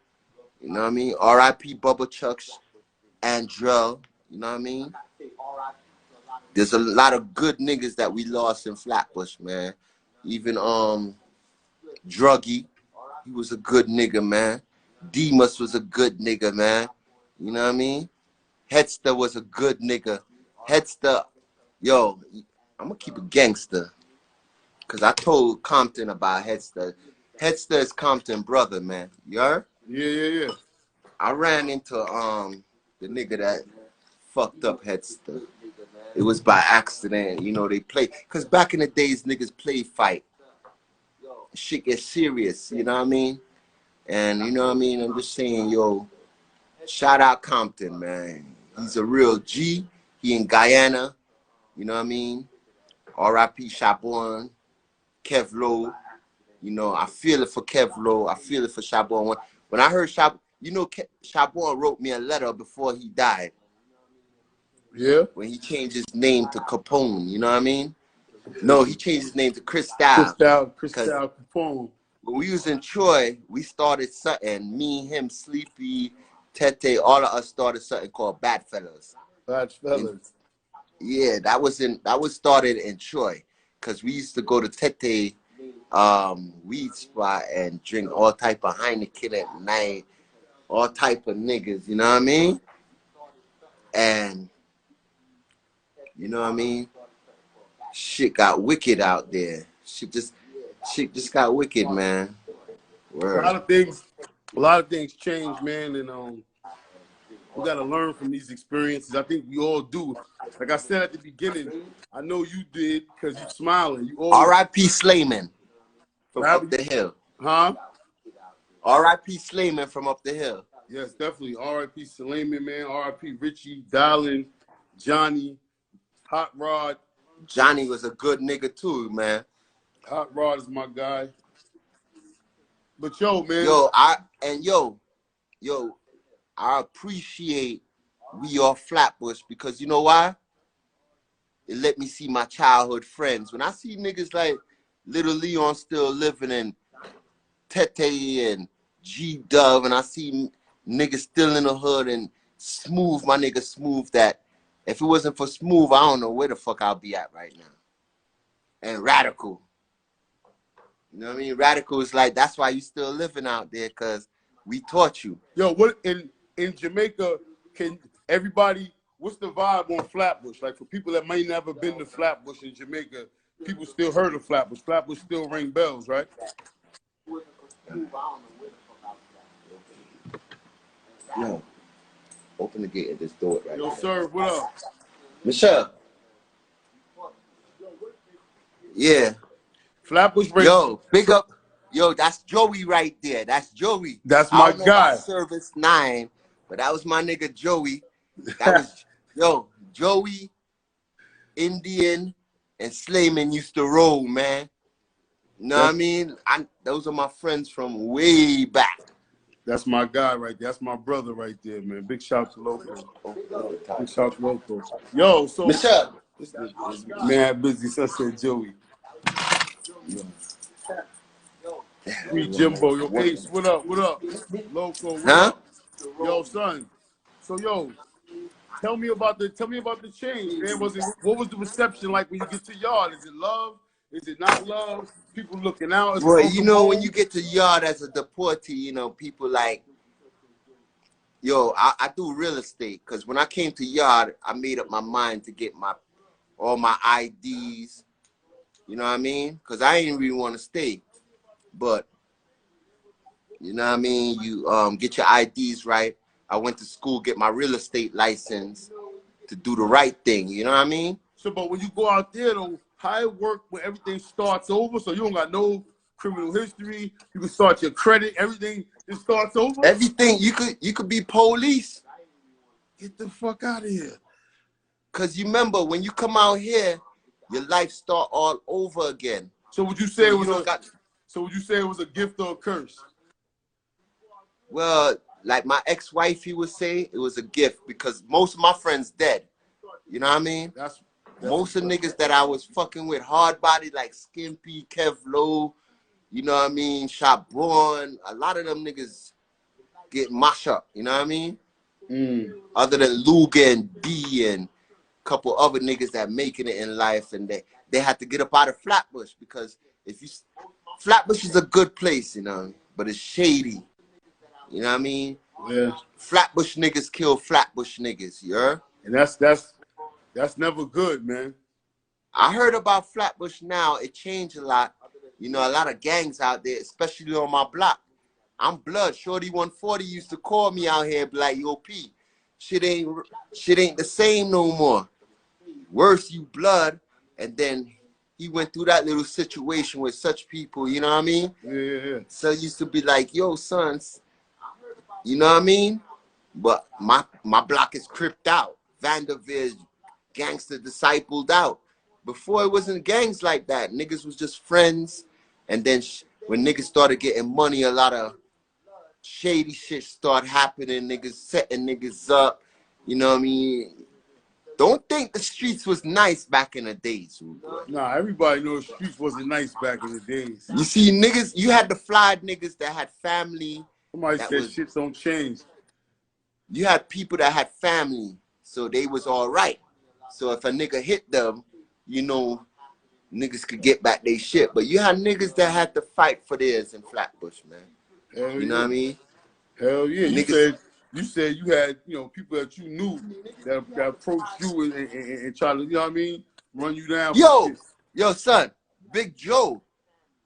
You know what I mean? R.I.P. Bubba Chucks, Andrell. You know what I mean? There's a lot of good niggas that we lost in Flatbush, man. Even Druggy, he was a good nigga, man. Demas was a good nigga, man. You know what I mean? Headster was a good nigga. Headster, yo, I'm gonna keep it gangster. Cause I told Compton about Headster. Headster is Compton brother, man. You heard? Yeah. I ran into the nigga that fucked up Headster. It was by accident, you know, they play. Cause back in the days, niggas play fight. Shit gets serious, you know what I mean? And you know what I mean? I'm just saying, yo, shout out Compton, man. He's a real G. He in Guyana, you know what I mean? R.I.P. Chabon, Kev Low. You know, I feel it for Kev Low. I feel it for Chabon. When I heard Chabon, you know, Chabon wrote me a letter before he died. Yeah. When he changed his name to Capone, you know what I mean? No, he changed his name to Cristal. Cristal Capone. When we was in Troy, we started something. Me, him, Sleepy, Tete, all of us started something called Bad Fellas. Bad Fellas. Yeah, that was started in Troy. Cause we used to go to Tete weed spot and drink all type of Heineken at night, all type of niggas, you know what I mean? And you know what I mean? Shit got wicked out there. Shit just got wicked, man. Word. A lot of things change, man, and we gotta learn from these experiences. I think we all do. Like I said at the beginning, I know you did because you're smiling. You always R.I.P. Slayman from up the hill. Huh? R.I.P. Slayman from up the hill. Yes, definitely. R.I.P. Slayman, man. R.I.P. Richie, Darlin, Johnny, Hot Rod. Johnny was a good nigga too, man. Hot Rod is my guy. But yo, man. Yo, I appreciate we are Flatbush because you know why? It let me see my childhood friends. When I see niggas like Little Leon still living in Tete and G Dove, and I see niggas still in the hood and Smooth, my nigga Smooth, that if it wasn't for Smooth, I don't know where the fuck I'll be at right now. And Radical. You know what I mean? Radical is like, that's why you still living out there, because we taught you. Yo, what in Jamaica, can everybody, what's the vibe on Flatbush? Like for people that might never been to Flatbush in Jamaica, people still heard of Flatbush. Flatbush still ring bells, right? Yo, open the gate at this door right Yo, now. sir, what up? Michelle. Yeah. Flatbush ring. Yo, big up. Yo, that's Joey right there. That's Joey. That's my guy. Service 9, but that was my nigga Joey. That was, yo, Joey, Indian, and Slayman used to roll, man. You know what I mean? Those are my friends from way back. That's my guy right there. That's my brother right there, man. Big shout to Loco. Big shout to Loco. Yo, so Michelle. This man busy, so I said Joey. Free Jimbo, yo, Ace, what up? What up? Loco, what up? Yo, son. So yo, tell me about the change, man. What was the reception like when you get to yard? Is it love? Is it not love? People looking out. Well, you know, when you get to yard as a deportee, you know, people like, yo, I do real estate, because when I came to yard, I made up my mind to get all my IDs, you know what I mean? Because I didn't really want to stay. But, you know what I mean? You get your IDs right. I went to school, get my real estate license to do the right thing, you know what I mean? So, but when you go out there, though, how it work when everything starts over? So you don't got no criminal history. You can start your credit. Everything just starts over? Everything. You could be police. Get the fuck out of here. Because you remember, when you come out here, your life start all over again. So would you say it was a gift or a curse? Well, like my ex-wife, he would say it was a gift, because most of my friends dead. You know what I mean? That's most of the niggas that I was fucking with, hard body, like Skimpy, Kev Low, you know what I mean, Chabon, a lot of them niggas get mashed up, you know what I mean? Other than Luga and D and a couple other niggas that making it in life, and they had to get up out of Flatbush, because Flatbush is a good place, you know, but it's shady. You know what I mean? Yeah. Flatbush niggas kill Flatbush niggas, you heard? And that's That's never good, man. I heard about Flatbush now. It changed a lot. You know, a lot of gangs out there, especially on my block. I'm blood. Shorty 140 used to call me out here, be like, yo, P, shit ain't the same no more. Worse, you blood. And then he went through that little situation with such people, you know what I mean? Yeah. So it used to be like, yo, sons, you know what I mean? But my block is cripped out. Vanderveer's gangster discipled out. Before it wasn't gangs like that. Niggas was just friends. And then when niggas started getting money, a lot of shady shit started happening. Niggas setting niggas up. You know what I mean? Don't think the streets was nice back in the days. Nah, everybody knows the streets wasn't nice back in the days. You see, niggas, you had the fly niggas that had family. Somebody said shit don't change. You had people that had family, so they was all right. So if a nigga hit them, you know, niggas could get back their shit. But you had niggas that had to fight for theirs in Flatbush, man. Hell you know what I mean? Hell yeah. Niggas, You said you had, you know, people that you knew that approached you and tried to, you know what I mean, run you down. Yo, son, Big Joe.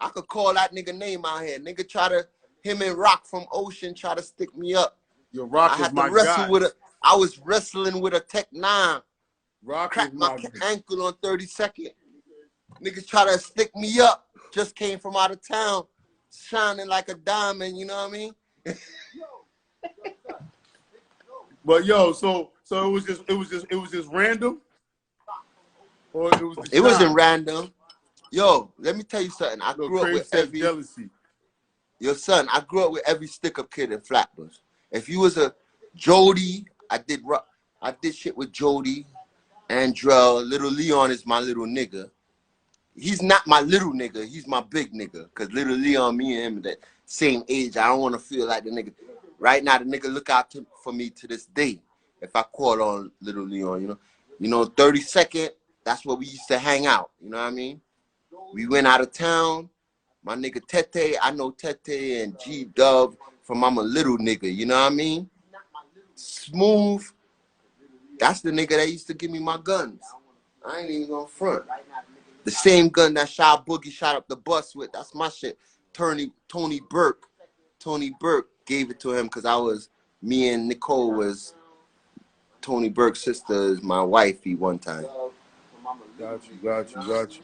I could call that nigga name out here. Nigga him and Rock from Ocean try to stick me up. Yo, Rock I is had my to wrestle guy. with I was wrestling with a Tech 9. Rock Cracked is my ankle on 32nd. Niggas try to stick me up. Just came from out of town, shining like a diamond. You know what I mean? But yo, so it was just random, or it wasn't random. Yo, let me tell you something. I grew up with every jealousy. Yo, son, I grew up with every stick-up kid in Flatbush. If you was a Jody, I did shit with Jody, Andrell. Little Leon is my little nigga. He's not my little nigga. He's my big nigga. Because little Leon, me and him, that same age. I don't want to feel like the nigga. Right now, the nigga look out for me to this day. If I call on little Leon, you know, 32nd, that's where we used to hang out. You know what I mean? We went out of town. My nigga Tete, I know Tete and G-Dub from I'm a little nigga. You know what I mean? Smooth. That's the nigga that used to give me my guns. I ain't even gonna front. The same gun that shot Boogie shot up the bus with, that's my shit. Tony Burke. Tony Burke gave it to him because me and Nicole was Tony Burke's sister, is my wifey one time. Got you.